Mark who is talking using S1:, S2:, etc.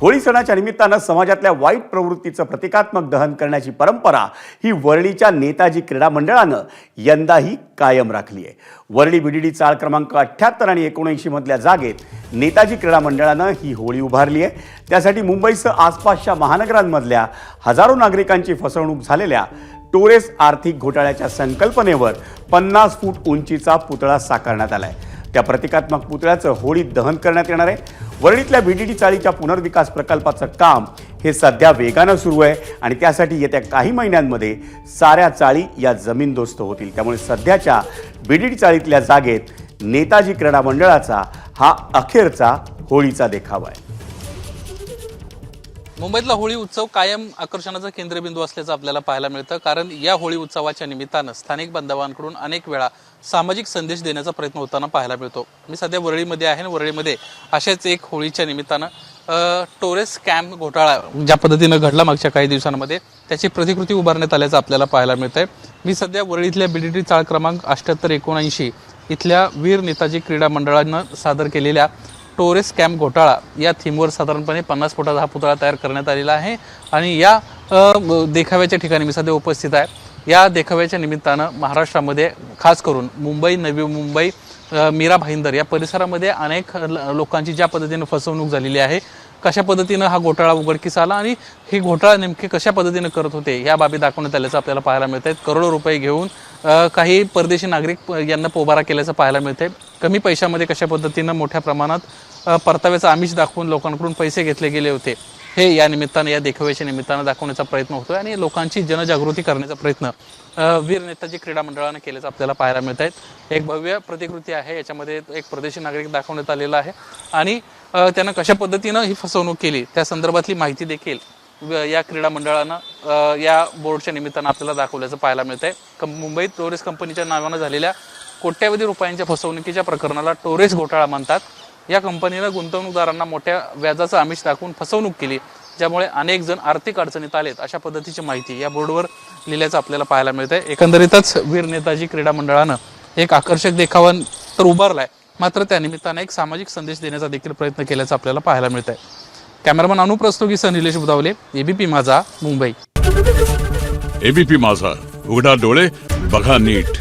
S1: होळी सणाच्या निमित्तानं समाजातल्या वाईट प्रवृत्तीचं प्रतिकात्मक दहन करण्याची परंपरा ही वरळीच्या नेताजी क्रीडा मंडळानं यंदाही कायम राखली आहे। वरळी बीडीडी चाळ क्रमांक 78 आणि 79 मधल्या जागेत नेताजी क्रीडा मंडळानं ही होळी उभारली आहे। त्यासाठी मुंबईसह आसपासच्या महानगरांमधल्या हजारो नागरिकांची फसवणूक झालेल्या टोरेस आर्थिक घोटाळ्याच्या संकल्पनेवर 50 फूट उंचीचा पुतळा साकारण्यात आलाय। त्या प्रतिकात्मक पुतळ्याचं होळीत दहन करण्यात येणार आहे। वरळीतल्या बीडीडी चाळीच्या पुनर्विकास प्रकल्पाचं काम हे सध्या वेगानं सुरू आहे आणि त्यासाठी येत्या काही महिन्यांमध्ये साऱ्या चाळी या जमीनदोस्त होतील। त्यामुळे सध्याच्या बीडीडी चाळीतल्या जागेत नेताजी क्रीडा मंडळाचा हा अखेरचा होळीचा देखावा आहे।
S2: मुंबईतला होळी उत्सव कायम आकर्षणाचा केंद्रबिंदू असल्याचं आपल्याला पाहायला मिळतं, कारण या होळी उत्सवाच्या निमित्तानं स्थानिक बांधवांकडून अनेक वेळा सामाजिक संदेश देण्याचा प्रयत्न होताना पाहायला मिळतो। मी सध्या वरळीमध्ये आहे आणि वरळीमध्ये अशाच एक होळीच्या निमित्तानं टोरेस स्कॅम घोटाळा ज्या पद्धतीनं घडला मागच्या काही दिवसांमध्ये त्याची प्रतिकृती उभारण्यात आल्याचं आपल्याला पाहायला मिळतंय। मी सध्या वरळीतल्या बीडीडी चाळ क्रमांक 78-79 इथल्या वीर नेताजी क्रीडा मंडळानं सादर केलेल्या टोरेस स्कॅम घोटाळा या थीमवर साधारणपणे 50 फुटाचा हा पुतळा तयार करण्यात आलेला आहे आणि या देखाव्याच्या ठिकाणी मी सध्या उपस्थित आहे। या देखाव्याच्या निमित्तानं महाराष्ट्रामध्ये खास करून मुंबई, नवी मुंबई, मीरा भाईंदर या परिसरामध्ये अनेक लोकांची ज्या पद्धतीनं फसवणूक झालेली आहे, कशा पद्धतीनं हा घोटाळा उघडकीस आला आणि हे घोटाळा नेमके कशा पद्धतीनं करत होते या बाबी दाखवण्यात आल्याचं आपल्याला पाहायला मिळत आहे। करोडो रुपये घेऊन काही परदेशी नागरिक यांना पोबारा केल्याचं पाहायला मिळतंय। कमी पैशामध्ये कशा पद्धतीनं मोठ्या प्रमाणात परताव्याचा आमिष दाखवून लोकांकडून पैसे घेतले गेले होते हे या निमित्तानं, या देखाव्याच्या निमित्तानं दाखवण्याचा प्रयत्न होतोय आणि लोकांची जनजागृती करण्याचा प्रयत्न वीर नेताजी क्रीडा मंडळानं केल्याचं आपल्याला पाहायला मिळत आहे। एक भव्य प्रतिकृती आहे, याच्यामध्ये एक परदेशी नागरिक दाखवण्यात आलेला आहे आणि त्यानं कशा पद्धतीनं ही फसवणूक केली त्या संदर्भातली माहिती देखील या क्रीडा मंडळानं या बोर्डच्या निमित्तानं आपल्याला दाखवल्याचं पाहायला मिळत आहे। मुंबईत टोरेस कंपनीच्या नावानं झालेल्या कोट्यावधी रुपयांच्या फसवणुकीच्या प्रकरणाला टोरेस घोटाळा म्हणतात। या कंपनीनं गुंतवणूकदारांना मोठ्या व्याजाचं आमिष दाखवून फसवणूक केली, ज्यामुळे अनेक जण आर्थिक अडचणीत आलेत अशा पद्धतीची माहिती या बोर्डवर लिहिल्याचं आपल्याला पाहायला मिळत आहे। एकंदरीतच वीर नेताजी क्रीडा मंडळानं एक आकर्षक देखावा तर उभारलाय, मात्र त्या निमित्तानं एक सामाजिक संदेश देण्याचा देखील प्रयत्न केल्याचं आपल्याला पाहायला मिळत आहे। कॅमेरामन अनुप रस्तोगीसह निलेश बुधावले, एबीपी माझा, मुंबई।
S3: एबीपी माझा, उघडा डोळे बघा नीट।